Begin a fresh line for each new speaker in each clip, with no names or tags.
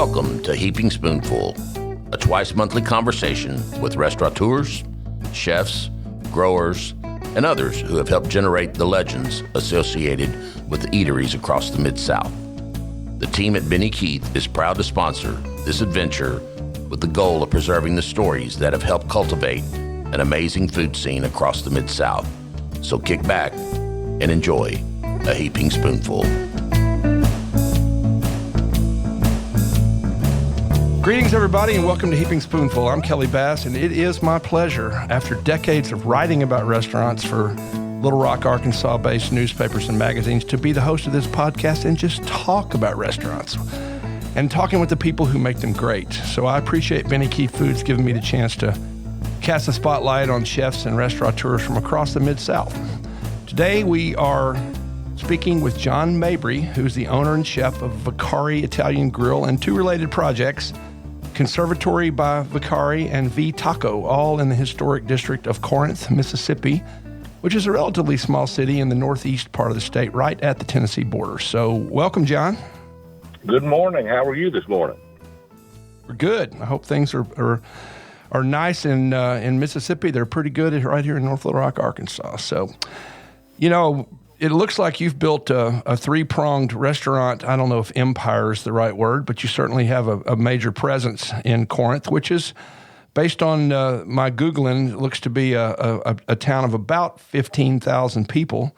Welcome to Heaping Spoonful, a twice-monthly conversation with restaurateurs, chefs, growers, and others who have helped generate the legends associated with the eateries across the Mid-South. The team at Benny Keith is proud to sponsor this adventure with the goal of preserving the stories that have helped cultivate an amazing food scene across the Mid-South. So kick back and enjoy a Heaping Spoonful.
Greetings, everybody, and welcome to Heaping Spoonful. I'm Kelly Bass, and it is my pleasure, after decades of writing about restaurants for Little Rock, Arkansas-based newspapers and magazines, to be the host of this podcast and just talk about restaurants and talking with the people who make them great. So I appreciate Benny Keith Foods giving me the chance to cast a spotlight on chefs and restaurateurs from across the Mid-South. Today, we are speaking with John Mabry, who's the owner and chef of Vacari Italian Grill and two related projects, Conservatory by Vacari and V Taco, all in the historic district of Corinth, Mississippi, which is a relatively small city in the northeast part of the state, right at the Tennessee border. So welcome, John.
Good morning. How are you this morning?
We're good. I hope things are nice in Mississippi. They're pretty good right here in North Little Rock, Arkansas. So, you know, it looks like you've built a three-pronged restaurant. I don't know if empire is the right word, but you certainly have a major presence in Corinth, which is, based on my Googling, it looks to be a town of about 15,000 people.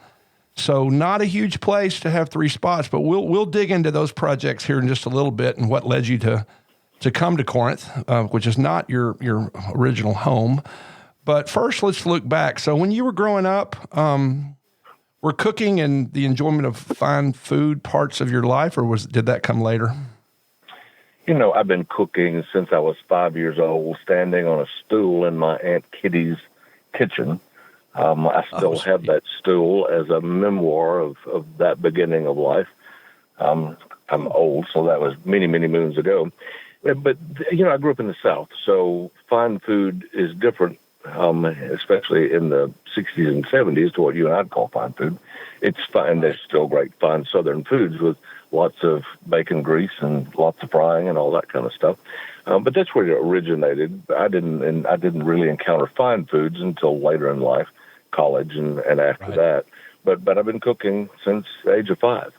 So not a huge place to have three spots, but we'll dig into those projects here in just a little bit and what led you to come to Corinth, which is not your original home. But first, let's look back. So when you were growing up, were cooking and the enjoyment of fine food parts of your life, or did that come later?
You know, I've been cooking since I was 5 years old, standing on a stool in my Aunt Kitty's kitchen. I still have that stool as a memoir of that beginning of life. I'm old, so that was many, many moons ago. But, you know, I grew up in the South, so fine food is different, especially in the 60s and 70s, to what you and I'd call fine food. It's fine. There's still great fine Southern foods with lots of bacon grease and lots of frying and all that kind of stuff. But that's where it originated. I didn't really encounter fine foods until later in life, college and after that. But I've been cooking since the age of 5.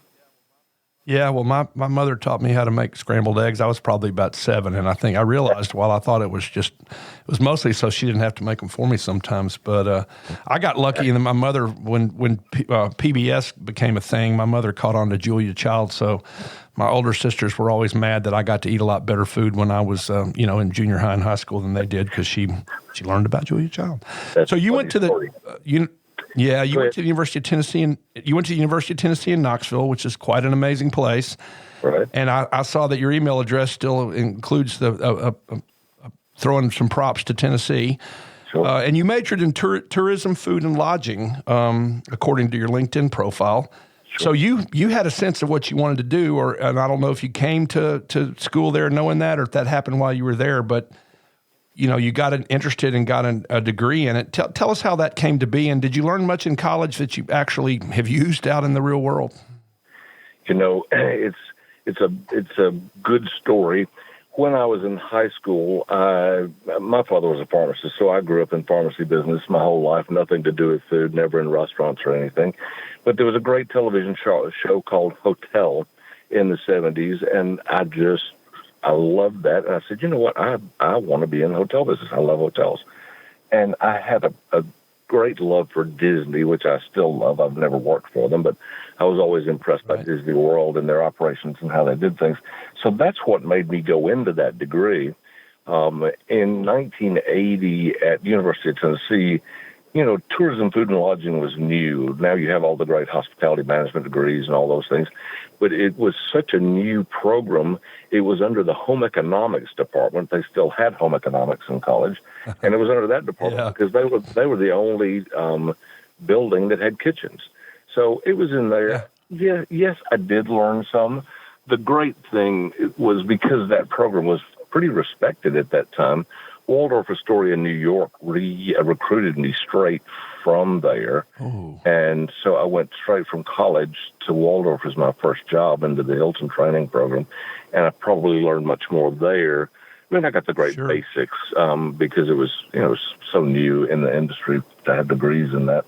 Yeah, well, my mother taught me how to make scrambled eggs. I was probably about 7, and I realized while I thought it was mostly so she didn't have to make them for me sometimes. But I got lucky, and my mother, when PBS became a thing, my mother caught on to Julia Child. So my older sisters were always mad that I got to eat a lot better food when I was, in junior high and high school than they did, because she learned about Julia Child. So you went to the you went to the University of Tennessee in Knoxville, which is quite an amazing place.
Right.
And I saw that your email address still includes the throwing some props to Tennessee.
Sure.
And you majored in tourism, food, and lodging, according to your LinkedIn profile. Sure. So you had a sense of what you wanted to do, and I don't know if you came to school there knowing that, or if that happened while you were there, but you got interested and got a degree in it. Tell us how that came to be, and did you learn much in college that you actually have used out in the real world?
You know, it's a good story. When I was in high school, my father was a pharmacist, so I grew up in pharmacy business my whole life, nothing to do with food, never in restaurants or anything. But there was a great television show called Hotel in the 70s, and I loved that. And I said, you know what? I want to be in the hotel business. I love hotels. And I had a great love for Disney, which I still love. I've never worked for them, but I was always impressed by Disney World and their operations and how they did things. So that's what made me go into that degree. In 1980 at the University of Tennessee, tourism, food, and lodging was new. Now you have all the great hospitality management degrees and all those things. But it was such a new program. It was under the home economics department. They still had home economics in college. And it was under that department because they were the only building that had kitchens. So it was in there. Yeah, yes, I did learn some. The great thing was, because that program was pretty respected at that time, Waldorf Astoria, New York, recruited me straight from there.
Oh.
And so I went straight from college to Waldorf as my first job into the Hilton training program. And I probably learned much more there. I mean, I got the great basics because it was, so new in the industry to have degrees in that.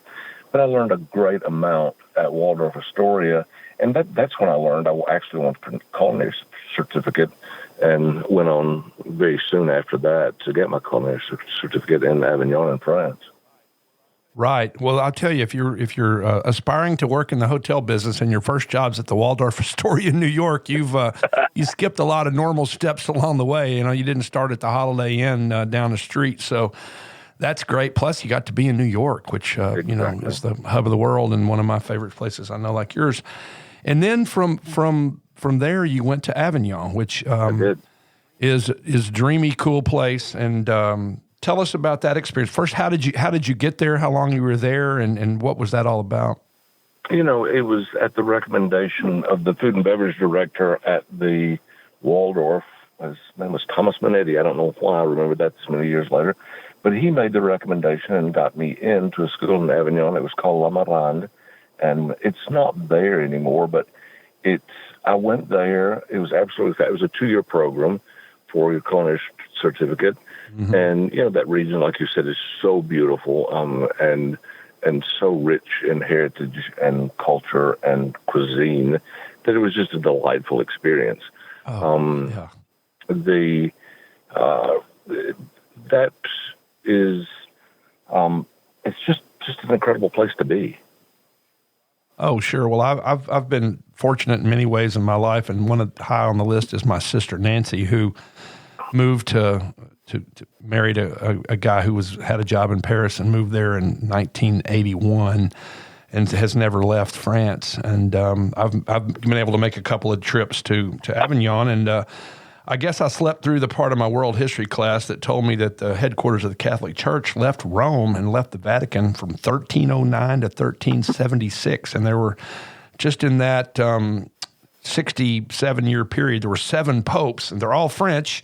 But I learned a great amount at Waldorf Astoria. And that's when I learned I actually wanted a culinary certificate, and went on very soon after that to get my culinary certificate in Avignon in France.
Right. Well, I'll tell you, if you're aspiring to work in the hotel business and your first job's at the Waldorf Astoria in New York, you skipped a lot of normal steps along the way. You didn't start at the Holiday Inn down the street, so that's great. Plus, you got to be in New York, which
Exactly.
is the hub of the world and one of my favorite places I know, like yours. And then from there, you went to Avignon, which is a dreamy, cool place. And tell us about that experience. First, how did you get there? How long you were there, and what was that all about?
It was at the recommendation of the food and beverage director at the Waldorf. His name was Thomas Manetti. I don't know why I remember that this many years later, but he made the recommendation and got me into a school in Avignon. It was called La Marande, and it's not there anymore, but I went there. It was absolutely, it was a 2-year program for your culinary certificate. Mm-hmm. And, that region, like you said, is so beautiful, and so rich in heritage and culture and cuisine that it was just a delightful experience.
Yeah.
That is, it's just an incredible place to be.
Oh, sure. Well, I've been fortunate in many ways in my life, and one high on the list is my sister Nancy, who moved to married a guy who had a job in Paris and moved there in 1981, and has never left France. And I've been able to make a couple of trips to Avignon, and I guess I slept through the part of my world history class that told me that the headquarters of the Catholic Church left Rome and left the Vatican from 1309 to 1376. And there were, just in that 67-year period, there were 7 popes, and they're all French,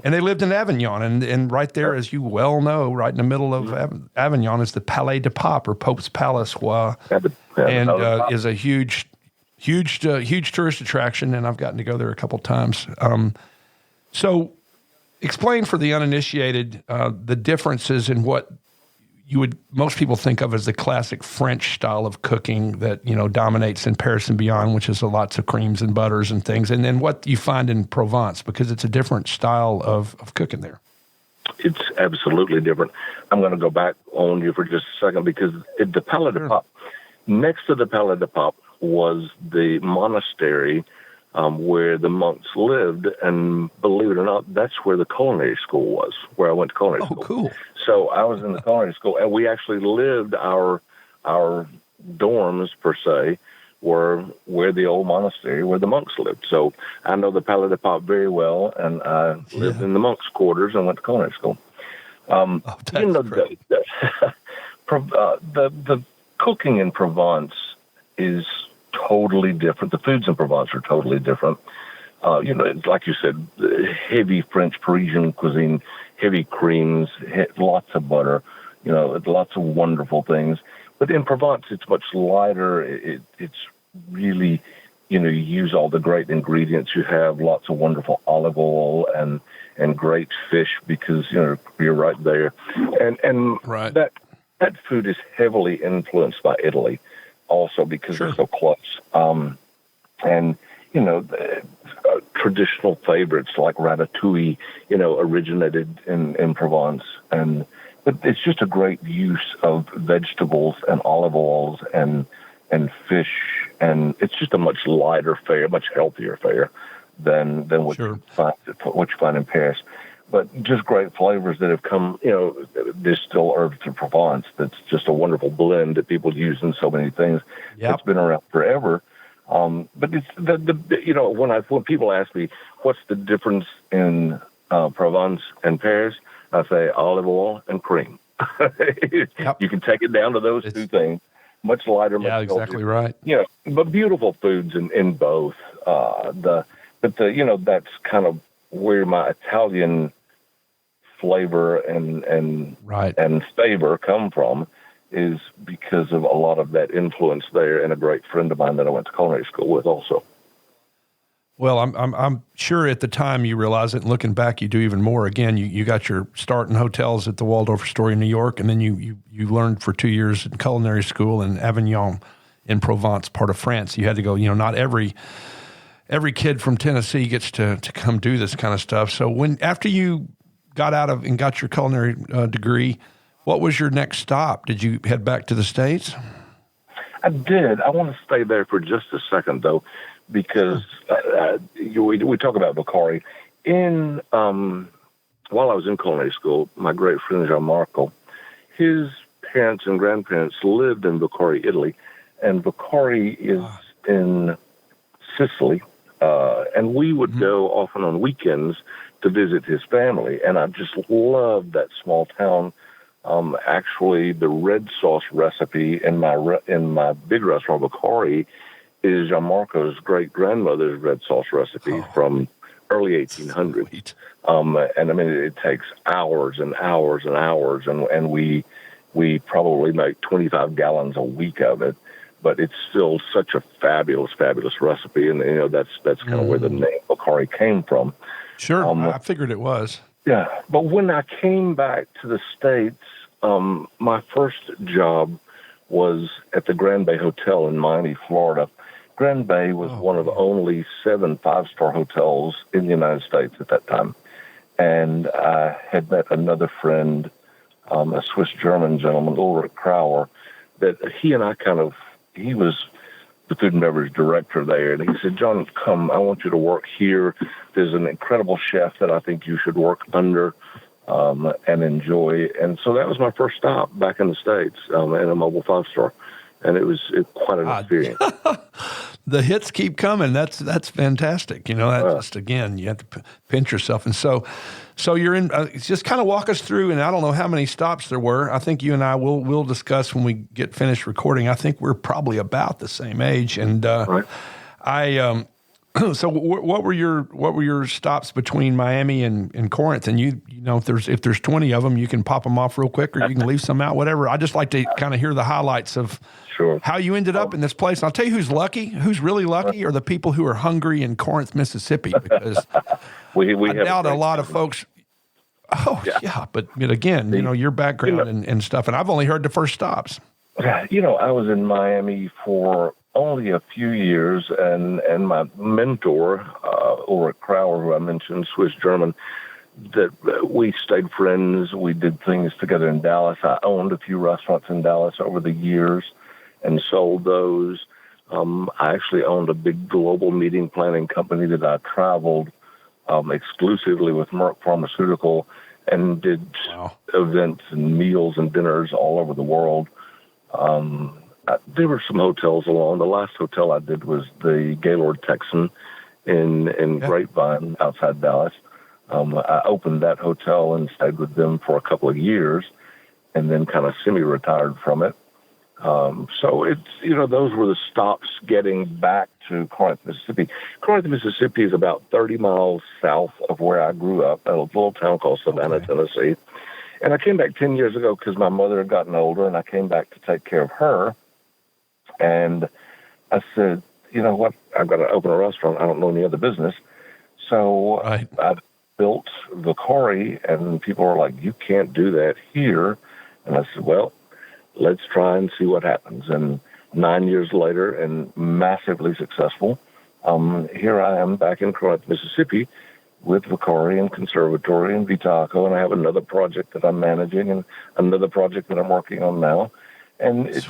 and they lived in Avignon. And right there, as you well know, right in the middle of Avignon is the Palais de Pape, or Pope's Palace, is a huge tourist attraction, and I've gotten to go there a couple times. So explain for the uninitiated the differences in what most people think of as the classic French style of cooking that, dominates in Paris and beyond, which is lots of creams and butters and things, and then what you find in Provence, because it's a different style of cooking there.
It's absolutely different. I'm going to go back on you for just a second, because the Palais de Pape, next to the Palais de Pape, was the monastery where the monks lived, and believe it or not, that's where the culinary school was, where I went to culinary school.
Oh, cool.
So I was in the culinary school, and we actually lived, our dorms, per se, were where the old monastery, where the monks lived. So I know the Palais de Pape very well, and I lived in the monks' quarters and went to culinary school. The cooking in Provence is totally different. The foods in Provence are totally different. Like you said, heavy French Parisian cuisine, heavy creams, lots of butter, lots of wonderful things. But in Provence, it's much lighter. It's really, you use all the great ingredients. You have lots of wonderful olive oil and great fish, because, you're right there. And
right.
That food is heavily influenced by Italy also, because they're so close. Traditional favorites like ratatouille, originated in Provence. But it's just a great use of vegetables and olive oils and fish, and it's just a much lighter fare, much healthier fare than what you find in Paris. But just great flavors that have come, there's still herbs to Provence. That's just a wonderful blend that people use in so many things.
Yep.
It's been around forever. But it's when people ask me what's the difference in Provence and Paris, I say olive oil and cream.
Yep.
You can take it down to those two things. Much lighter, much healthier.
Exactly right.
But beautiful foods in both. That's kind of where my Italian flavor and
Right.
and favor come from is because of a lot of that influence there, and a great friend of mine that I went to culinary school with also.
Well, I'm sure at the time you realize it, and looking back, you do even more. Again, you got your start in hotels at the Waldorf Astoria, New York, and then you learned for 2 years in culinary school in Avignon in Provence, part of France. You had to go, not every kid from Tennessee gets to come do this kind of stuff. So after you got out of and got your culinary degree, what was your next stop? Did you head back to the States?
I did. I want to stay there for just a second, though, because we talk about Vacari. While I was in culinary school, my great friend Gianmarco, his parents and grandparents lived in Vacari, Italy, and Vacari is in Sicily. And we would go often on weekends to visit his family, and I just loved that small town. Actually, the red sauce recipe in my big restaurant, Vacari, is Gianmarco's great-grandmother's red sauce recipe from early 1800s.
Sweet.
And I mean, it takes hours and hours and hours, and we probably make 25 gallons a week of it, but it's still such a fabulous, fabulous recipe, and that's kind of where the name Vacari came from.
Sure, I figured it was.
Yeah, but when I came back to the States, my first job was at the Grand Bay Hotel in Miami, Florida. Grand Bay was one of only 7 5-star hotels in the United States at that time. And I had met another friend, a Swiss-German gentleman, Ulrich Krauer, that he was the food and beverage director there. And he said, John, come, I want you to work here. There's an incredible chef that I think you should work under and enjoy. And so that was my first stop back in the States in a mobile 5-star. And it was quite an experience.
The hits keep coming. That's fantastic. Just, again, you have to pinch yourself. And so you're in, just kind of walk us through, and I don't know how many stops there were. I think you and I will discuss when we get finished recording. I think we're probably about the same age. And right. So what were your stops between Miami and Corinth? And if there's 20 of them, you can pop them off real quick, or you can leave some out, whatever. I just like to kind of hear the highlights of how you ended up in this place. And I'll tell you who's really lucky are the people who are hungry in Corinth, Mississippi, because I doubt a lot of folks. Oh yeah, but again, your background and stuff, and I've only heard the first stops.
I was in Miami for only a few years, and my mentor, Ulrich Krauer, who I mentioned, Swiss-German, that we stayed friends. We did things together in Dallas. I owned a few restaurants in Dallas over the years and sold those. I actually owned a big global meeting planning company that I traveled exclusively with Merck Pharmaceutical and did events and meals and dinners all over the world. There were some hotels along. The last hotel I did was the Gaylord Texan in Grapevine outside Dallas. I opened that hotel and stayed with them for a couple of years and then kind of semi-retired from it. So it's, those were the stops getting back to Corinth, Mississippi. Corinth, Mississippi is about 30 miles south of where I grew up, at a little town called Savannah, Tennessee. And I came back 10 years ago because my mother had gotten older, and I came back to take care of her. And I said, you know what, I've got to open a restaurant. I don't know any other business. So I built Vacari, and people were like, you can't do that here. And I said, well, let's try and see what happens. And 9 years later, and massively successful, here I am back in Corinth, Mississippi, with Vacari and Conservatory and Vitaco, and I have another project that I'm managing and another project that I'm working on now. And it's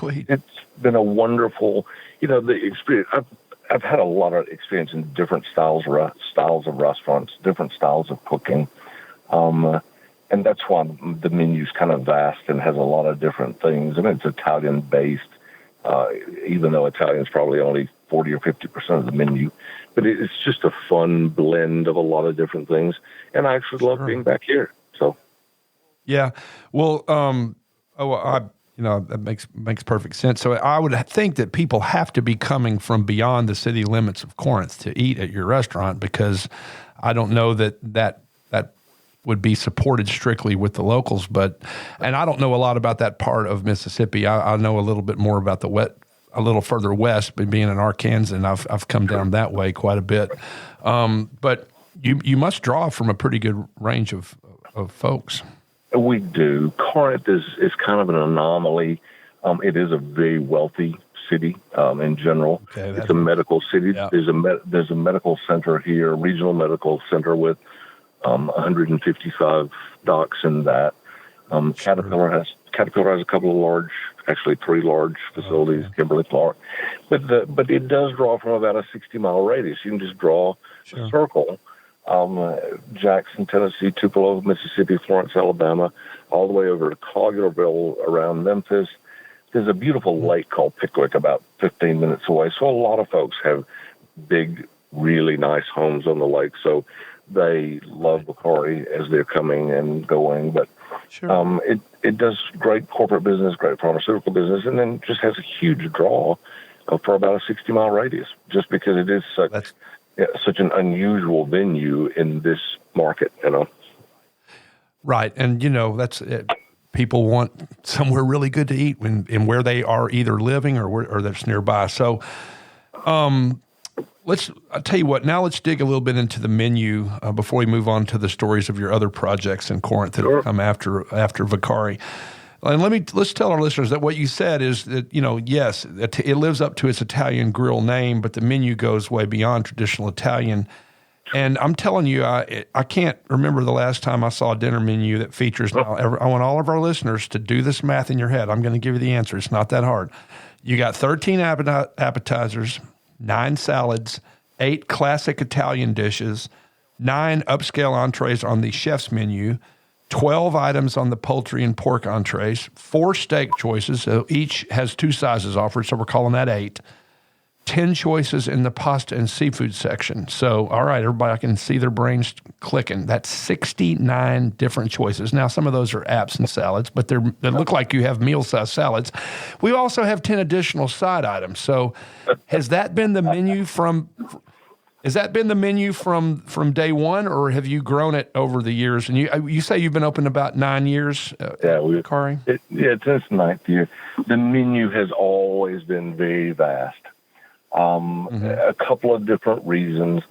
been a wonderful, the experience. I've had a lot of experience in different styles of restaurants, different styles of cooking. And that's why the menu's kind of vast and has a lot of different things. I mean, it's Italian-based, even though Italian's probably only 40 or 50% of the menu. But it's just a fun blend of a lot of different things. And I actually love being back here. So,
yeah. Well, that makes perfect sense. So I would think that people have to be coming from beyond the city limits of Corinth to eat at your restaurant, because I don't know that would be supported strictly with the locals. And I don't know a lot about that part of Mississippi. I know a little bit more about a little further west, but being in Arkansas, and I've come down that way quite a bit. But you must draw from a pretty good range of folks.
We do. Corinth is kind of an anomaly. It is a very wealthy city in general. Okay, it's a medical city. Yeah. There's a medical center here, a regional medical center with 155 docs in that. Caterpillar has a couple of large, actually 3 large facilities, okay. Kimberly-Clark. But it does draw from about a 60-mile radius. You can just draw a circle. Jackson, Tennessee, Tupelo, Mississippi, Florence, Alabama, all the way over to Collierville around Memphis. There's a beautiful lake called Pickwick about 15 minutes away. So a lot of folks have big, really nice homes on the lake. So they love Vacari as they're coming and going. But it does great corporate business, great pharmaceutical business, and then just has a huge draw for about a 60-mile radius, just because it is such an unusual venue in this market,
Right, and that's it. People want somewhere really good to eat and where they are either living or that's nearby. So, I'll tell you what. Now let's dig a little bit into the menu before we move on to the stories of your other projects in Corinth that will come after Vacari. And let's tell our listeners that what you said is that yes, it lives up to its Italian grill name, but the menu goes way beyond traditional Italian. And I'm telling you, I can't remember the last time I saw a dinner menu that features. Now, I want all of our listeners to do this math in your head. I'm going to give you the answer. It's not that hard. You got 13 appetizers, 9 salads, 8 classic Italian dishes, 9 upscale entrees on the chef's menu, 12 items on the poultry and pork entrees, 4 steak choices. So each has 2 sizes offered, so we're calling that 8. 10 choices in the pasta and seafood section. So, all right, everybody, I can see their brains clicking. That's 69 different choices. Now, some of those are apps and salads, but they look like you have meal-sized salads. We also have 10 additional side items. So, has that been the menu from day one, or have you grown it over the years? And you say you've been open about 9 years, Vacari?
It's its 9th year. The menu has always been very vast. A couple of different reasons.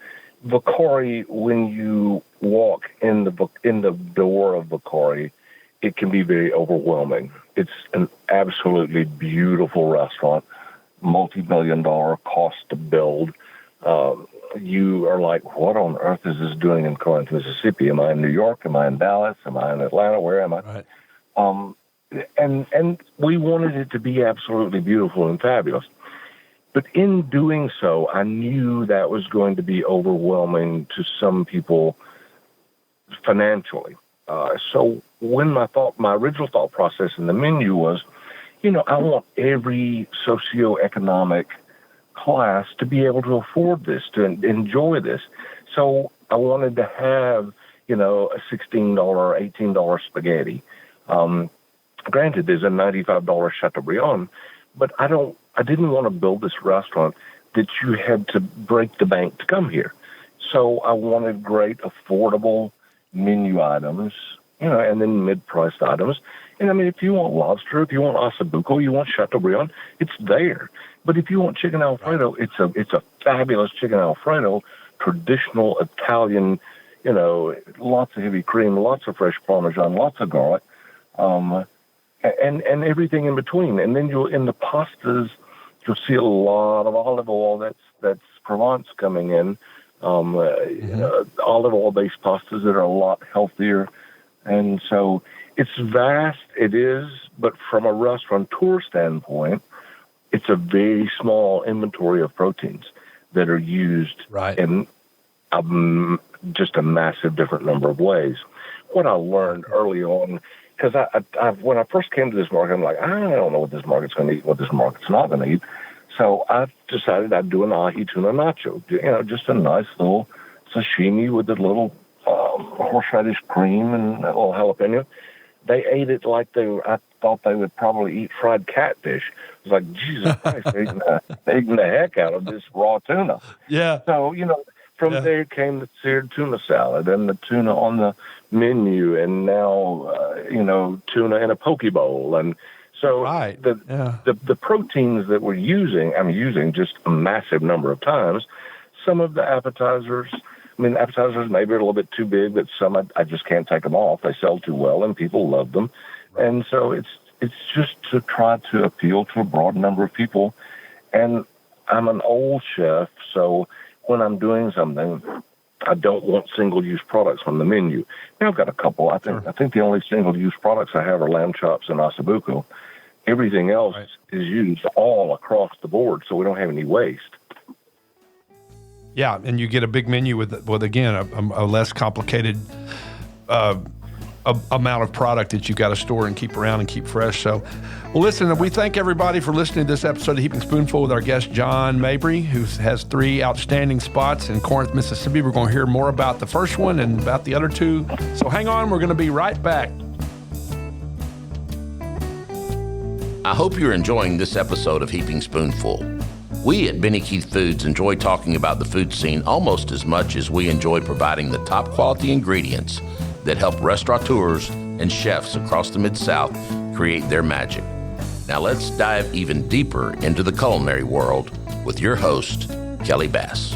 Vacari, when you walk in the door of Vacari, it can be very overwhelming. It's an absolutely beautiful restaurant, multi-million-dollar cost to build. You are like, what on earth is this doing in Corinth, Mississippi? Am I in New York? Am I in Dallas? Am I in Atlanta? Where am I? Right. And we wanted it to be absolutely beautiful and fabulous. But in doing so, I knew that was going to be overwhelming to some people financially. So when my original thought process in the menu was, I want every socioeconomic class to be able to afford this, to enjoy this. So I wanted to have, a $16, $18 spaghetti. Granted, there's a $95 Chateaubriand, but I didn't want to build this restaurant that you had to break the bank to come here. So I wanted great, affordable menu items, and then mid-priced items. And I mean, if you want lobster, if you want ossobuco, you want Chateaubriand, it's there. But if you want chicken Alfredo, it's a fabulous chicken Alfredo, traditional Italian, lots of heavy cream, lots of fresh Parmesan, lots of garlic, and everything in between. And then in the pastas, you'll see a lot of olive oil that's Provence coming in, olive oil-based pastas that are a lot healthier. And so it's vast, it is, but from a restaurateur standpoint, it's a very small inventory of proteins that are used in just a massive different number of ways. What I learned early on, because when I first came to this market, I'm like, I don't know what this market's going to eat, what this market's not going to eat. So I decided I'd do an ahi tuna nacho, just a nice little sashimi with a little horseradish cream and a little jalapeno. They ate it like I thought they would probably eat fried catfish. It was like, Jesus Christ, they're eating the heck out of this raw tuna.
Yeah.
So, from there came the seared tuna salad and the tuna on the menu, and now tuna in a poke bowl, and so the proteins that we're using, I'm using just a massive number of times. Some of the appetizers maybe are a little bit too big, but some I just can't take them off. They sell too well, and people love them, and so it's just to try to appeal to a broad number of people. And I'm an old chef, so when I'm doing something, I don't want single-use products on the menu. Now I've got a couple. I think the only single-use products I have are lamb chops and ossobuco. Everything else is used all across the board, so we don't have any waste.
Yeah, and you get a big menu with again, a less complicated amount of product that you got to store and keep around and keep fresh. So, well, listen, we thank everybody for listening to this episode of Heaping Spoonful with our guest, John Mabry, who has 3 outstanding spots in Corinth, Mississippi. We're going to hear more about the first one and about the other 2. So hang on, we're going to be right back.
I hope you're enjoying this episode of Heaping Spoonful. We at Benny Keith Foods enjoy talking about the food scene almost as much as we enjoy providing the top quality ingredients that help restaurateurs and chefs across the Mid-South create their magic. Now let's dive even deeper into the culinary world with your host, Kelly Bass.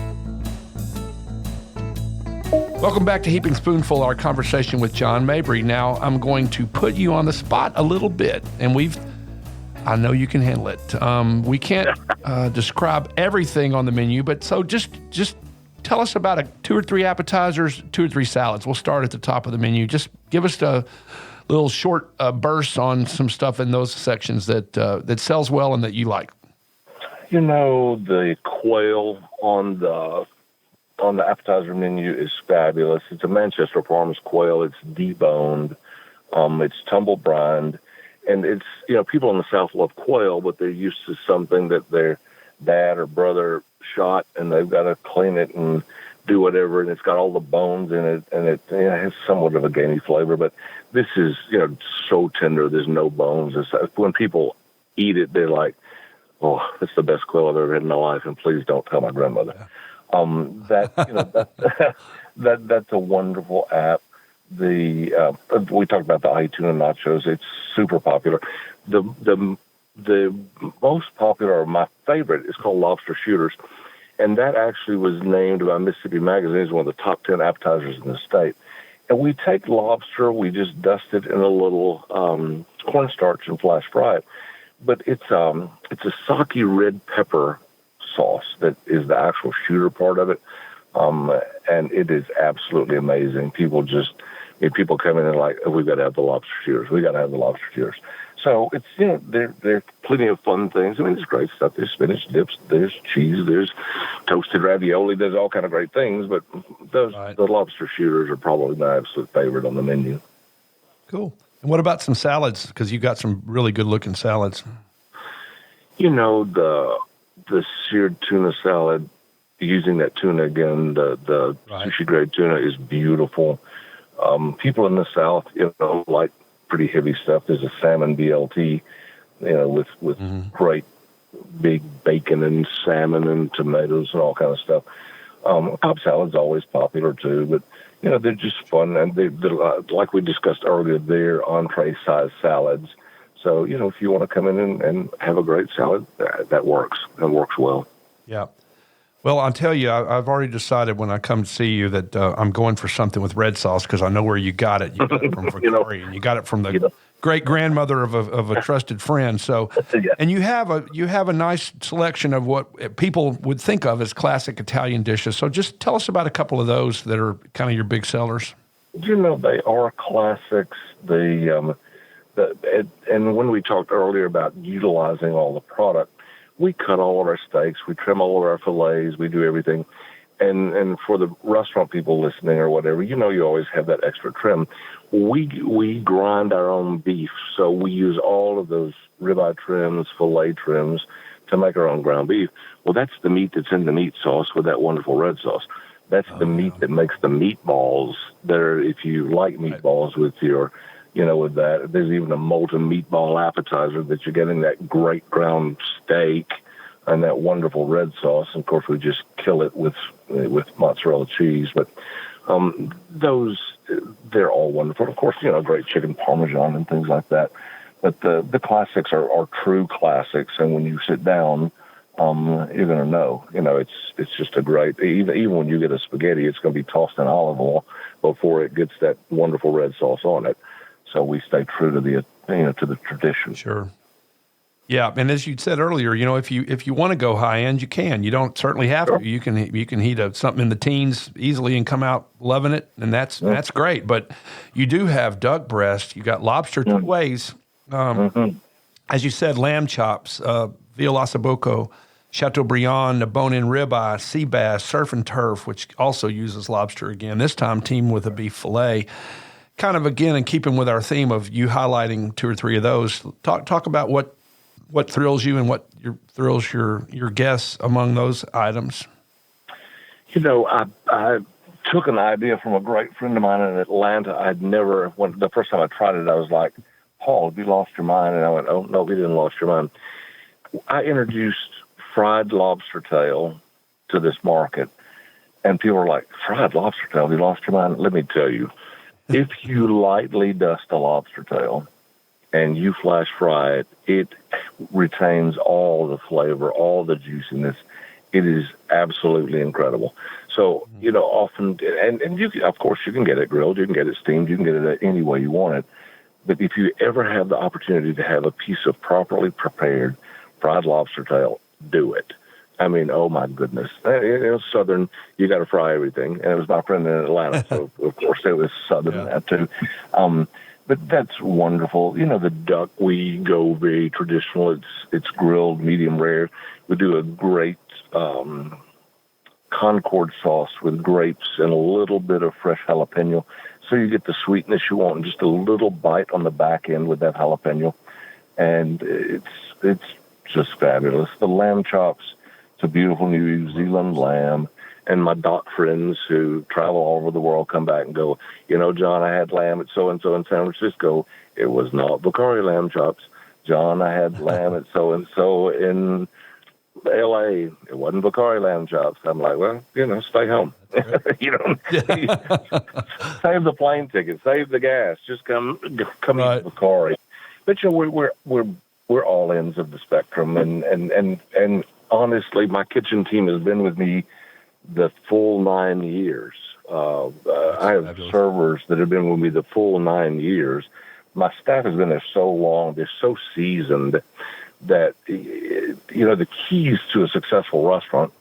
Welcome back to Heaping Spoonful, our conversation with John Mabry. Now I'm going to put you on the spot a little bit, and I know you can handle it. We can't describe everything on the menu, but so just tell us about 2 or 3 appetizers, 2 or 3 salads. We'll start at the top of the menu. Just give us a little short burst on some stuff in those sections that sells well and that you like.
The quail on the appetizer menu is fabulous. It's a Manchester Farms quail. It's deboned. It's tumble brined. And it's, people in the South love quail, but they're used to something that their dad or brother shot, and they've got to clean it and do whatever, and it's got all the bones in it, and it has somewhat of a gamey flavor. But this is, so tender. There's no bones. When people eat it, they're like, "Oh, it's the best quail I've ever had in my life," and please don't tell my grandmother. That's a wonderful app. We talked about the ahi tuna nachos. It's super popular. The most popular, or my favorite, is called lobster shooters, and that actually was named by Mississippi Magazine as one of the top 10 appetizers in the state. And we take lobster, we just dust it in a little cornstarch and flash fry it. But it's a sake red pepper sauce that is the actual shooter part of it, and it is absolutely amazing. People come in and like, "Oh, we've got to have the lobster shooters. We got to have the lobster shooters." So it's, there are plenty of fun things. I mean, it's great stuff. There's spinach dips, there's cheese, there's toasted ravioli, there's all kind of great things. But the lobster shooters are probably my absolute favorite on the menu.
Cool. And what about some salads? Because you got some really good looking salads.
The seared tuna salad, using that tuna again, the sushi grade tuna is beautiful. People in the South, like pretty heavy stuff. There's a salmon BLT, with great big bacon and salmon and tomatoes and all kind of stuff. Cobb salad's always popular too, but they're just fun, and they're like we discussed earlier, they're entree-sized salads. So if you want to come in and have a great salad, that works. That works well.
Yeah. Well, I'll tell you, I've already decided when I come to see you that I'm going for something with red sauce because I know where you got it. You got it from Vacari, and you got it from the great grandmother of a trusted friend. So, and you have a nice selection of what people would think of as classic Italian dishes. So, just tell us about a couple of those that are kind of your big sellers.
They are classics. And when we talked earlier about utilizing all the product, we cut all of our steaks, we trim all of our fillets, we do everything. And for the restaurant people listening or whatever, you always have that extra trim. We grind our own beef, so we use all of those ribeye trims, fillet trims to make our own ground beef. Well, that's the meat that's in the meat sauce with that wonderful red sauce. That's the meat that makes the meatballs there. If you like meatballs with your, with that, there's even a molten meatball appetizer that you're getting that great ground steak and that wonderful red sauce. And of course, we just kill it with mozzarella cheese. But Those, they're all wonderful. Of course, great chicken parmesan and things like that. But the classics are true classics, and when you sit down, you're going to know. It's just a great. Even when you get a spaghetti, it's going to be tossed in olive oil before it gets that wonderful red sauce on it. So we stay true to the tradition.
Sure. Yeah, and as you said earlier, if you want to go high end, you can. You don't certainly have to. You can heat something in the teens easily and come out loving it, and that's great. But you do have duck breast. You got lobster two ways. As you said, lamb chops, veal ossobuco, chateaubriand, a bone-in ribeye, sea bass, surf and turf, which also uses lobster again. This time, teamed with a beef fillet. Kind of again, in keeping with our theme of you highlighting two or three of those. Talk about what thrills you and what thrills your guests among those items.
I took an idea from a great friend of mine in Atlanta. The first time I tried it, I was like, Paul, have you lost your mind? And I went, oh, no, we didn't lost your mind. I introduced fried lobster tail to this market, and people were like, fried lobster tail, have you lost your mind? Let me tell you, if you lightly dust a lobster tail and you flash fry it, it retains all the flavor, all the juiciness. It is absolutely incredible. So, often, and you, of course, you can get it grilled, you can get it steamed, you can get it any way you want it. But if you ever have the opportunity to have a piece of properly prepared fried lobster tail, do it. I mean, oh my goodness. Southern, you got to fry everything. And it was my friend in Atlanta, so of course it was Southern that too. But that's wonderful. The duck, we go very traditional. It's grilled, medium rare. We do a great Concord sauce with grapes and a little bit of fresh jalapeno. So you get the sweetness you want and just a little bite on the back end with that jalapeno. And it's just fabulous. The lamb chops, it's a beautiful New Zealand lamb. And my doc friends who travel all over the world come back and go, John, I had lamb at so-and-so in San Francisco. It was not Vacari lamb chops. John, I had lamb at so-and-so in L.A. It wasn't Vacari lamb chops. I'm like, well, stay home. Save the plane ticket, save the gas. Just come eat Vacari. But we're all ends of the spectrum, and honestly, my kitchen team has been with me the full 9 years. I have servers that have been with me the full 9 years. My staff has been there so long; they're so seasoned that the keys to a successful restaurant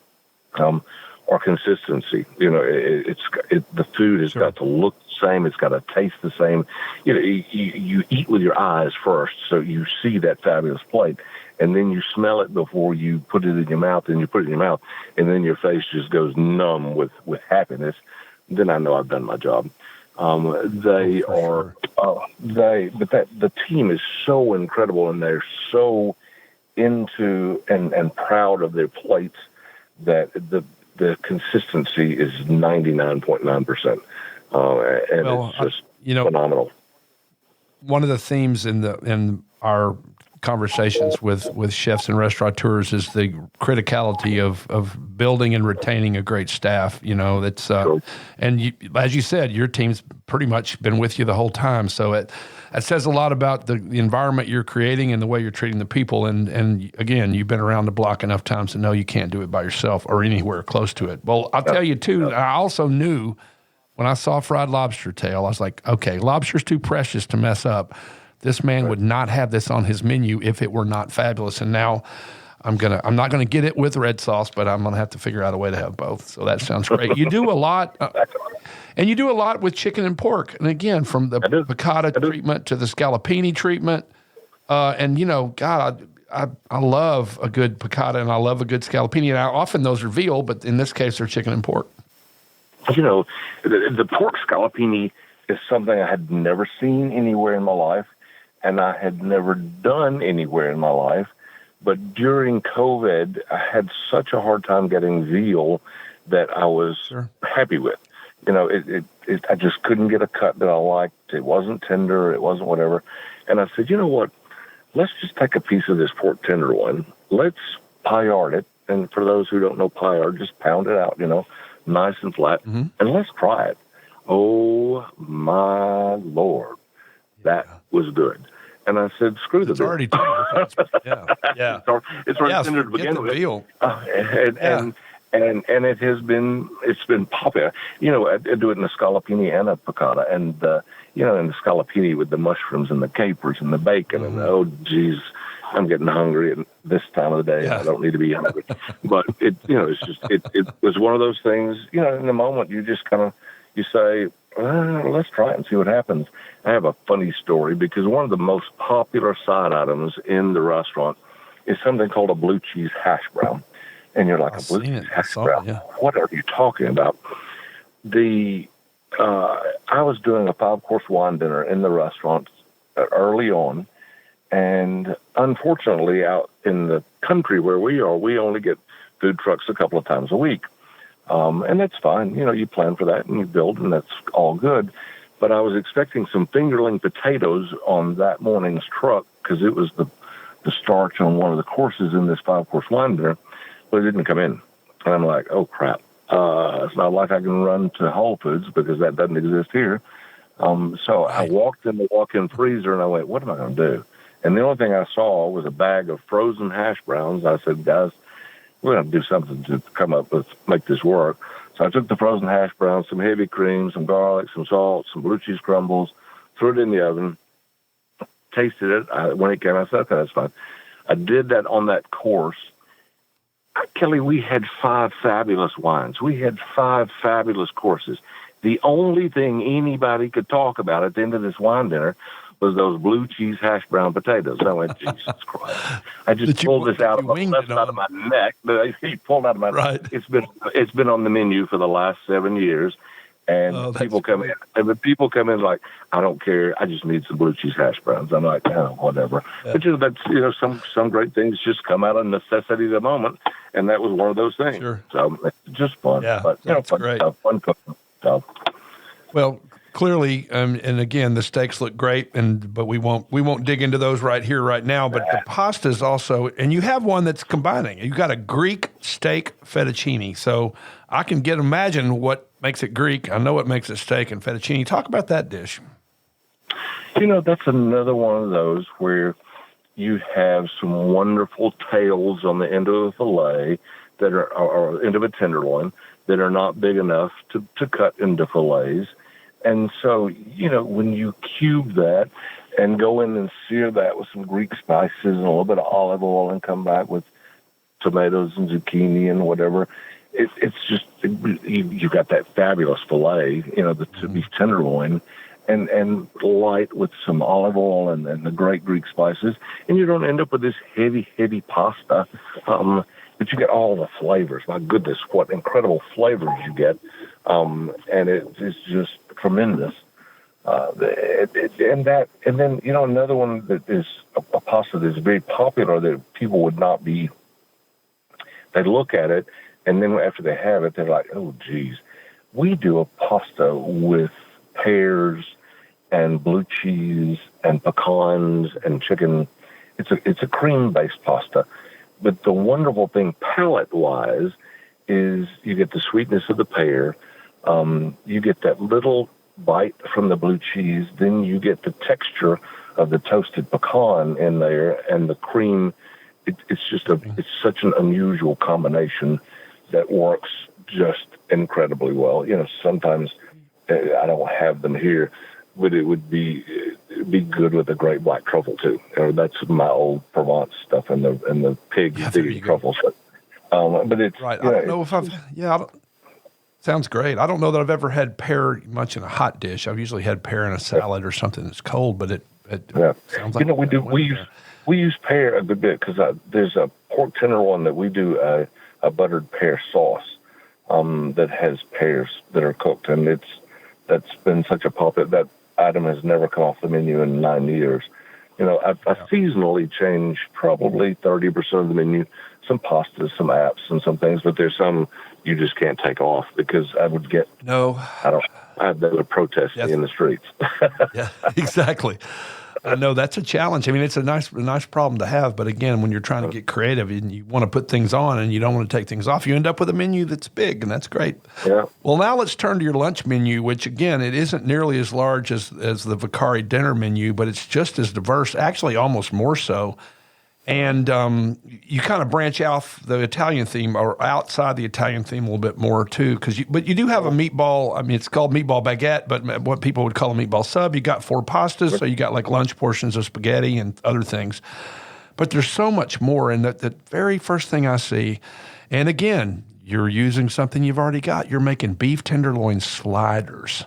are consistency. The food has got to look the same. It's got to taste the same. You eat with your eyes first, so you see that fabulous plate, and then you smell it before you put it in your mouth, and you put it in your mouth, and then your face just goes numb with happiness. Then I know I've done my job. The team is so incredible, and they're so into and proud of their plates that the consistency is 99.9%. And it's just phenomenal.
One of the themes in our conversations with chefs and restaurateurs is the criticality of building and retaining a great staff. That's and as you said, your team's pretty much been with you the whole time. So it says a lot about the environment you're creating and the way you're treating the people. And again, you've been around the block enough times to know you can't do it by yourself or anywhere close to it. Well, I'll tell you too, I also knew when I saw fried lobster tail, I was like, okay, lobster's too precious to mess up. This man would not have this on his menu if it were not fabulous. And now I'm not gonna get it with red sauce, but I'm gonna have to figure out a way to have both. So that sounds great. You do a lot, and you do a lot with chicken and pork. And again, from the piccata treatment to the scallopini treatment, and God, I love a good piccata and I love a good scallopini. And often those are veal, but in this case, they're chicken and pork.
The pork scallopini is something I had never seen anywhere in my life, and I had never done anywhere in my life. But during COVID, I had such a hard time getting veal that I was happy with. I just couldn't get a cut that I liked. It wasn't tender. It wasn't whatever. And I said, you know what? Let's just take a piece of this pork tenderloin. Let's Paillard it. And for those who don't know Paillard, just pound it out, nice and flat, and let's try it. Oh my Lord, that was good. And I said, screw the
It's
bill.
already tender. Yeah.
It's already
Yeah,
tender to
forget
begin
the
with.
veal.
And it's been popular. I do it in the scallopini and a piccata, and in the scallopini with the mushrooms and the capers and the bacon, and oh geez, I'm getting hungry at this time of the day.
Yeah.
I don't need to be hungry, but it was one of those things. In the moment, you just kind of you say, let's try it and see what happens. I have a funny story because one of the most popular side items in the restaurant is something called a blue cheese hash brown. And you're like, a blue cheese hash brown?
Yeah.
What are you talking about? I was doing a 5-course wine dinner in the restaurant early on. And unfortunately, out in the country where we are, we only get food trucks a couple of times a week. And that's fine. You plan for that and you build, and that's all good. But I was expecting some fingerling potatoes on that morning's truck because it was the starch on one of the courses in this 5-course wine dinner. But it didn't come in. And I'm like, oh, crap. It's not like I can run to Whole Foods because that doesn't exist here. So I walked in the walk-in freezer and I went, what am I going to do? And the only thing I saw was a bag of frozen hash browns. I said, guys, we're going to do something to come up with, make this work. So I took the frozen hash browns, some heavy cream, some garlic, some salt, some blue cheese crumbles, threw it in the oven, tasted it. When it came, I said, okay, that's fine. I did that on that course. Kelly, we had 5 fabulous wines. We had 5 fabulous courses. The only thing anybody could talk about at the end of this wine dinner was those blue cheese hash brown potatoes. I went, Jesus Christ! I just pulled this out of my neck. He pulled out of my
right.
It's been on the menu for the last 7 years, and people come in. And people come in like, I don't care. I just need some blue cheese hash browns. I'm like, oh, whatever. Yeah. But that's some great things just come out of necessity of the moment, and that was one of those things.
Sure.
So it's just fun.
Yeah,
but fun
great.
stuff, fun cooking stuff.
Well, clearly, and again, the steaks look great, but we won't dig into those right here, right now. But the pastas also, and you have one that's combining. You got a Greek steak fettuccine, so I can imagine what makes it Greek. I know what makes it steak and fettuccine. Talk about that dish.
That's another one of those where you have some wonderful tails on the end of the fillet that are, or end of a tenderloin that are not big enough to cut into fillets. And so, when you cube that and go in and sear that with some Greek spices and a little bit of olive oil and come back with tomatoes and zucchini and whatever, it's just, you've got that fabulous filet, the beef tenderloin, and light with some olive oil and the great Greek spices. And you don't end up with this heavy, heavy pasta. But you get all the flavors. My goodness, what incredible flavors you get. And it's just tremendous. And then, another one that is a pasta that's very popular that people would not be, they look at it, and then after they have it, they're like, oh, geez. We do a pasta with pears and blue cheese and pecans and chicken. It's a cream-based pasta. But the wonderful thing, palate-wise, is you get the sweetness of the pear. You get that little bite from the blue cheese. Then you get the texture of the toasted pecan in there, and the cream. It's such an unusual combination that works just incredibly well. Sometimes I don't have them here, but it would be good with a great black truffle too. That's my old Provence stuff and the pig truffles. But it's
right. I don't know if I've. Sounds great. I don't know that I've ever had pear much in a hot dish. I've usually had pear in a salad or something that's cold, but it sounds like
we use pear a good bit because there's a pork tenderloin that we do a buttered pear sauce that has pears that are cooked, and that's been such a popular, that item has never come off the menu in 9 years. I seasonally change probably 30% of the menu, some pastas, some apps, and some things, but there's some you just can't take off because I would get they would protest me in the streets.
Yeah, exactly. I know that's a challenge. I mean, it's a nice problem to have. But again, when you're trying to get creative and you want to put things on and you don't want to take things off, you end up with a menu that's big, and that's great.
Yeah.
Well, now let's turn to your lunch menu, which again, it isn't nearly as large as the Vacari dinner menu, but it's just as diverse, actually almost more so. And you kind of branch off the Italian theme or outside the Italian theme a little bit more too, but you do have a meatball. I mean, it's called meatball baguette, but what people would call a meatball sub. You got 4 pastas, so you got like lunch portions of spaghetti and other things. But there's so much more. And the very first thing I see, and again, you're using something you've already got. You're making beef tenderloin sliders.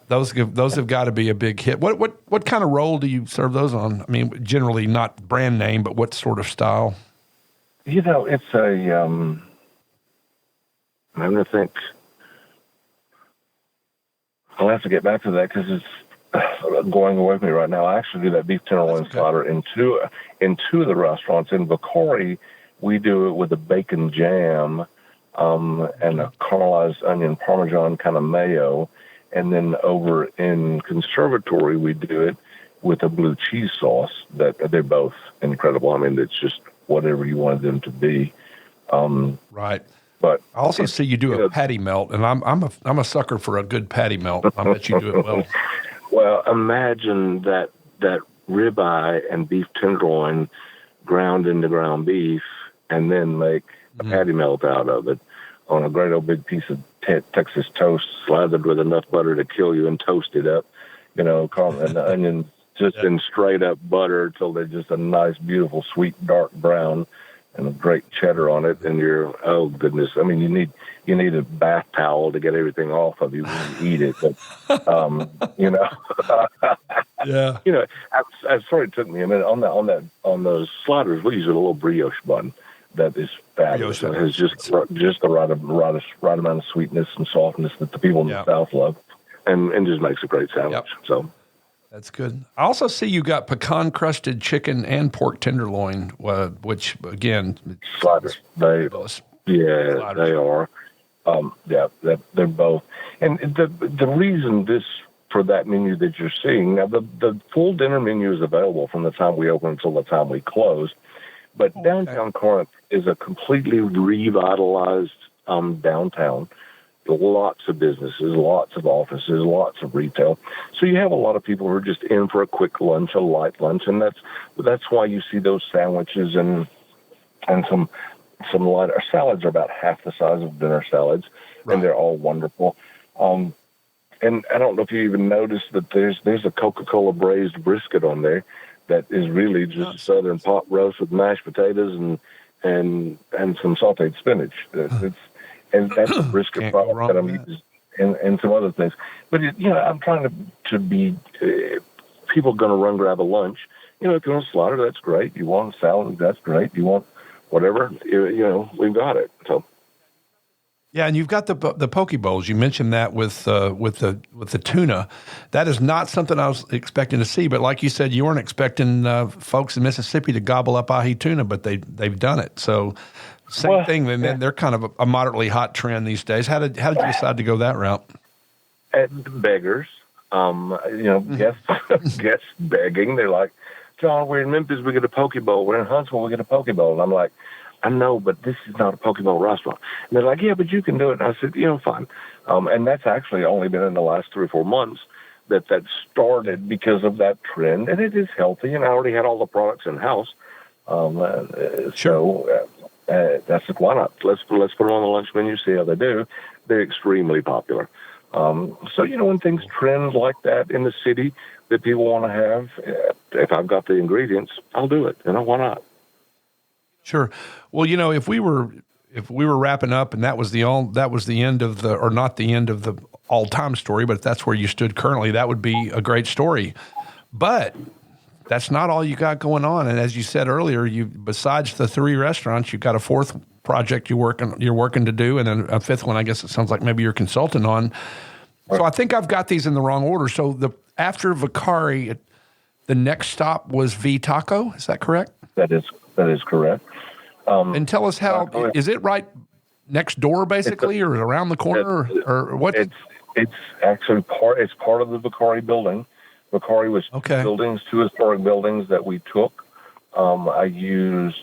Those have got to be a big hit. What kind of roll do you serve those on? I mean, generally not brand name, but what sort of style?
It's I'm going to think. I'll have to get back to that because it's going away from me right now. I actually do that beef tenderloin slider in two of the restaurants. In Vacari, we do it with a bacon jam and a caramelized onion Parmesan kind of mayo. And then over in Conservatory, we do it with a blue cheese sauce. That they're both incredible. I mean, it's just whatever you wanted them to be.
Right.
But
I also see you do a patty melt, and I'm a sucker for a good patty melt. I bet you do it well.
Well, imagine that ribeye and beef tenderloin ground into ground beef, and then make a patty melt out of it on a great old big piece of Texas toast, slathered with enough butter to kill you, and toast it up. And the onions just in straight up butter till they're just a nice, beautiful, sweet, dark brown, and a great cheddar on it. And oh goodness, I mean, you need a bath towel to get everything off of you when you eat it. But
yeah,
I'm sorry it took me a minute on those sliders. We use a little brioche bun. That is fabulous. It has just the right amount of sweetness and softness that the people in the South love, and just makes a great sandwich. Yep. So
that's good. I also see you got pecan crusted chicken and pork tenderloin, which again
sliders. They are. They're both. And the reason for that menu that you're seeing now, the full dinner menu is available from the time we open until the time we close. But downtown Corinth is a completely revitalized downtown. Lots of businesses, lots of offices, lots of retail. So you have a lot of people who are just in for a quick lunch, a light lunch, and that's why you see those sandwiches and some lighter salads are about half the size of dinner salads, right. And they're all wonderful. And I don't know if you even noticed that there's a Coca-Cola braised brisket on there. That is really just southern pot roast with mashed potatoes and some sauteed spinach. And that's a brisket product that I'm using, and some other things. But I'm trying to be people going to run grab a lunch. If you want a slider, that's great. You want a salad, that's great. You want whatever, we've got it. So.
Yeah, and you've got the poke bowls. You mentioned that with the tuna. That is not something I was expecting to see. But like you said, you weren't expecting folks in Mississippi to gobble up ahi tuna, but they've done it. So same thing. And they're kind of a moderately hot trend these days. How did you decide to go that route?
Beggars, guests begging. They're like, John, we're in Memphis, we get a poke bowl. We're in Huntsville, we get a poke bowl. And I'm like, I know, but this is not a poke bowl restaurant. And they're like, yeah, but you can do it. And I said, fine. And that's actually only been in the last 3 or 4 months that started because of that trend. And it is healthy, and I already had all the products in-house.
Sure.
So that's why not? Let's put them on the lunch menu, see how they do. They're extremely popular. So, when things trend like that in the city that people want to have, if I've got the ingredients, I'll do it. Why not?
Sure. Well, if we were wrapping up and that was the end of or not the end of the all-time story, but if that's where you stood currently, that would be a great story. But that's not all you got going on. And as you said earlier, besides the 3 restaurants, you've got a 4th project you're working to do, and then a 5th one, I guess it sounds like maybe you're consulting on. So I think I've got these in the wrong order. So after Vacari, the next stop was V Taco. Is that correct?
That is correct.
And tell us is it right next door, basically, or around the corner, or what?
It's actually part of the Vacari building. Vacari was
Okay.
two historic buildings that we took. I used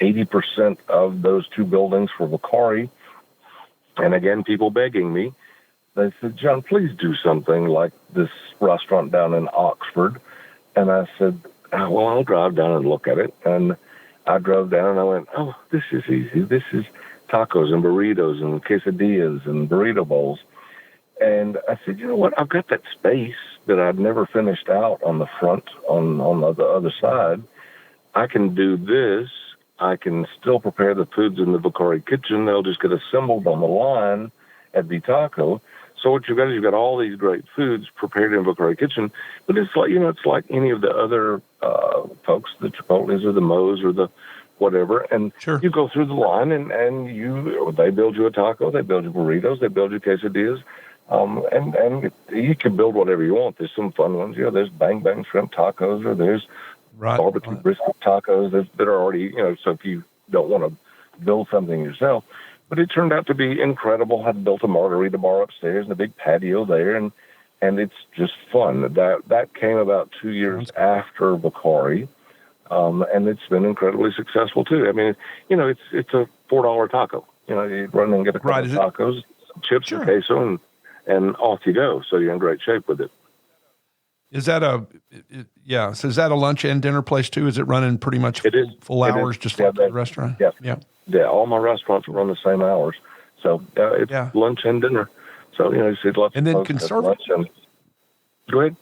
80% of those 2 buildings for Vacari. And again, people begging me. They said, John, please do something like this restaurant down in Oxford. And I said, well, I'll drive down and look at it. And I drove down and I went, oh, this is easy. This is tacos and burritos and quesadillas and burrito bowls. And I said, you know what? I've got that space that I've never finished out on the front, on the other side. I can do this. I can still prepare the foods in the Vacari kitchen. They'll just get assembled on the line at Vitaco. So what you've got is you've got all these great foods prepared in Vacari kitchen, but it's like, it's like any of the other folks, the Chipotles or the Moe's or the whatever, and
Sure.
you go through the line and they build you a taco, they build you burritos, they build you quesadillas, and you can build whatever you want. There's some fun ones, there's bang bang shrimp tacos, or there's barbecue brisket tacos that are already, so if you don't want to build something yourself. But it turned out to be incredible. I built a margarita bar upstairs and a big patio there, and it's just fun. That came about 2 years after Vacari, and it's been incredibly successful too. I mean, it's a $4 taco. You run and get a couple of tacos, some chips and queso, and off you go. So you're in great shape with it.
Is that So is that a lunch and dinner place too? Is it running pretty much full hours, just like the restaurant?
Yeah, all my restaurants run the same hours. So it's lunch and dinner. So, you see lots
and
of
then
folks at lunch. Go ahead.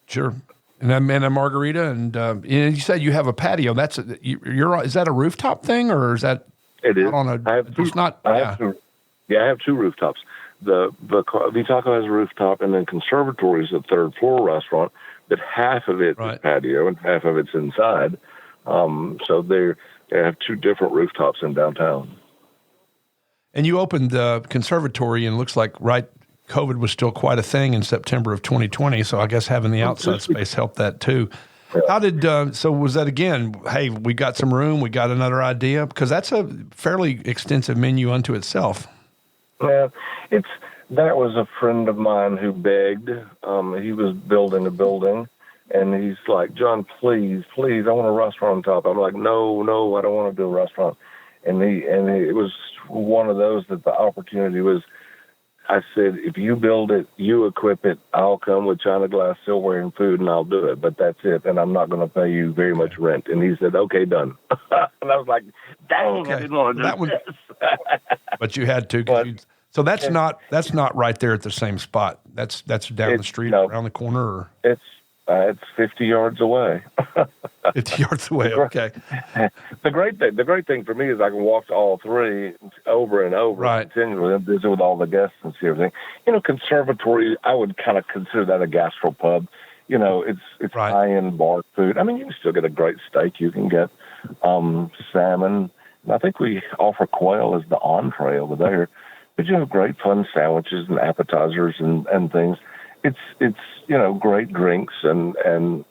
Sure. And a margarita. And you said you have a patio. Is that a rooftop thing, or is that?
It is.
I have 2 rooftops. The Vitaco has a rooftop, and then Conservatory is a 3rd floor restaurant, but half of it is patio and half of it's inside. So they have 2 different rooftops in downtown. And you opened the Conservatory, and it looks like COVID was still quite a thing in September of 2020. So I guess having the outside space helped that too. Yeah. How did so was that again? Hey, we got some room. We got another idea, because that's a fairly extensive menu unto itself.
Yeah, that was a friend of mine who begged. He was building a building, and he's like, John, please, I want a restaurant on top. I'm like, no, I don't want to do a restaurant. And it was one of those that the opportunity was. I said, if you build it, you equip it, I'll come with china, glass, silverware, and food, and I'll do it. But that's it, and I'm not going to pay you very much rent. And he said, okay, done. And I was like, dang, I didn't want to do this.
But you had to. So that's not right there at the same spot. That's down the street, around the corner. Or?
It's 50 yards away.
50 yards away. Okay.
The great thing for me is I can walk to all 3 over and over, continually, and visit with all the guests and see everything. Conservatory, I would kind of consider that a gastropub. It's high-end bar food. I mean, you can still get a great steak. You can get salmon. I think we offer quail as the entree over there. But you have great fun sandwiches and appetizers and things. It's great drinks and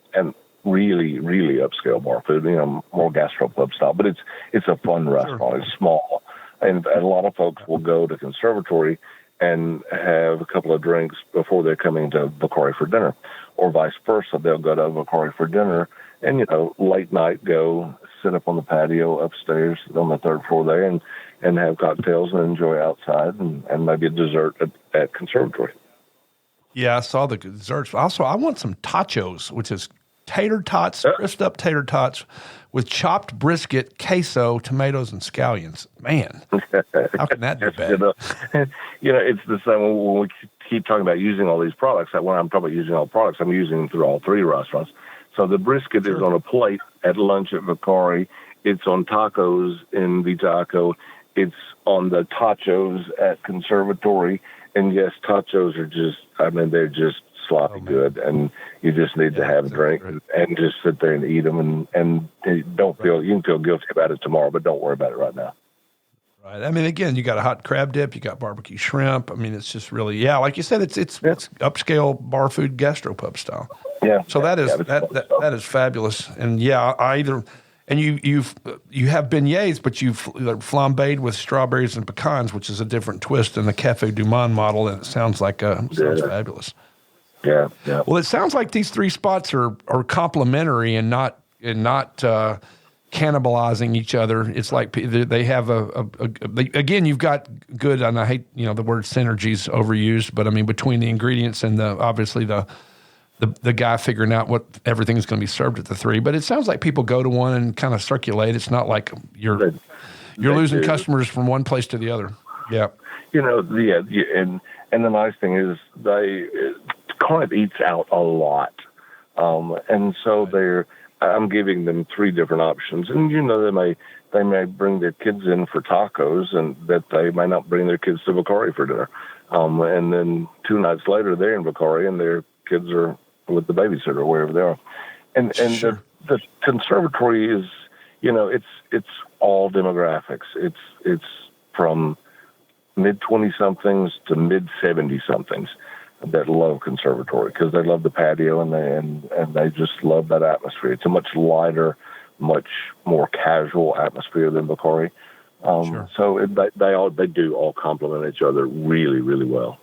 really, really upscale bar food, more gastropub style. But it's a fun restaurant. Sure. It's small. And a lot of folks will go to Conservatory and have a couple of drinks before they're coming to Vacari for dinner. Or vice versa. They'll go to Vacari for dinner and, late night go sit up on the patio upstairs on the 3rd floor there and have cocktails and enjoy outside and maybe a dessert at Conservatory.
Yeah, I saw the desserts. Also, I want some tachos, which is tater tots, crisped up tater tots with chopped brisket, queso, tomatoes, and scallions. Man, how can that be bad?
It's the same when we keep talking about using all these products. When I'm talking about using all products, I'm using them through all 3 restaurants. So the brisket is on a plate at lunch at Vacari. It's on tacos in Vitaco. It's on the tachos at Conservatory. And yes, tachos are they're just sloppy good. And you just need to have a drink and just sit there and eat them. And don't feel, you can feel guilty about it tomorrow, but don't worry about it right now.
Right. I mean, again, you got a hot crab dip, you got barbecue shrimp. I mean, it's just really, like you said, it's upscale bar food gastropub style.
Yeah.
So that is fabulous. And you have beignets, but you've flambéed with strawberries and pecans, which is a different twist than the Café du Monde model, and it sounds fabulous.
Yeah, yeah.
Well, it sounds like these three spots are complementary and not cannibalizing each other. It's like they have again, you've got good, and I hate the word synergies overused, but I mean between the ingredients and obviously the guy figuring out what everything is going to be served at the three. But it sounds like people go to one and kind of circulate. It's not like you're losing customers from one place to the other. Yeah.
And the nice thing is Corinth eats out a lot. And so I'm giving them three different options. And, they may bring their kids in for tacos, and that they may not bring their kids to Vacari for dinner. And then 2 nights later, they're in Vacari and their kids are with the babysitter or wherever they are. And
sure.
the conservatory is, it's all demographics. It's from mid-20-somethings to mid-70-somethings that love conservatory because they love the patio and they just love that atmosphere. It's a much lighter, much more casual atmosphere than Vacari.
Sure.
So they do all complement each other really, really well.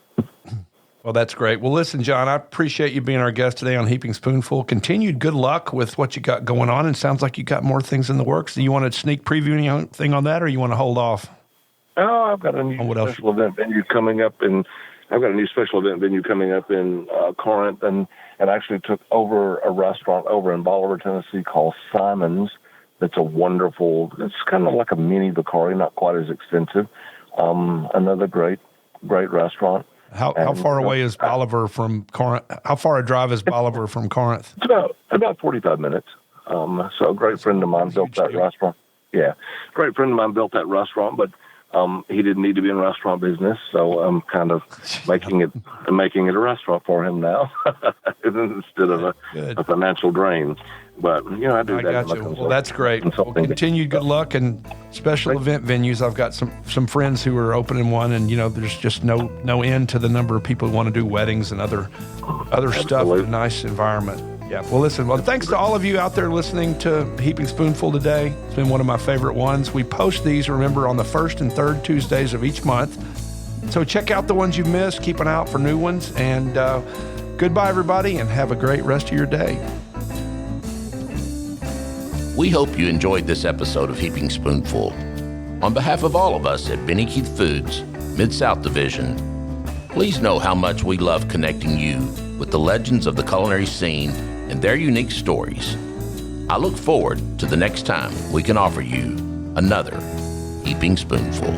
Well, that's great. Well, listen, John, I appreciate you being our guest today on Heaping Spoonful. Continued good luck with what you got going on. And sounds like you got more things in the works. Do you want to sneak preview anything on that, or you want to hold off?
Oh, I've got a new special event venue coming up in Corinth, and actually took over a restaurant over in Bolivar, Tennessee called Simon's. It's it's kind of like a mini Vacari, not quite as extensive. Another great restaurant.
How far away is Bolivar from Corinth? How far a drive is Bolivar from Corinth?
It's about 45 minutes. So a great friend of mine built that restaurant. Yeah, great friend of mine built that restaurant, but he didn't need to be in restaurant business, so I'm kind of making it a restaurant for him now instead of a financial drain. But I do that.
I got you. Well, that's great. Well, continued good luck and special event venues. I've got some friends who are opening one, and there's just no end to the number of people who want to do weddings and other stuff in a nice environment. Yeah. Well, listen. Well, thanks to all of you out there listening to Heaping Spoonful today. It's been one of my favorite ones. We post these, remember, on the first and third Tuesdays of each month. So check out the ones you missed. Keep an eye out for new ones. And goodbye, everybody, and have a great rest of your day.
We hope you enjoyed this episode of Heaping Spoonful. On behalf of all of us at Benny Keith Foods, Mid-South Division, please know how much we love connecting you with the legends of the culinary scene and their unique stories. I look forward to the next time we can offer you another Heaping Spoonful.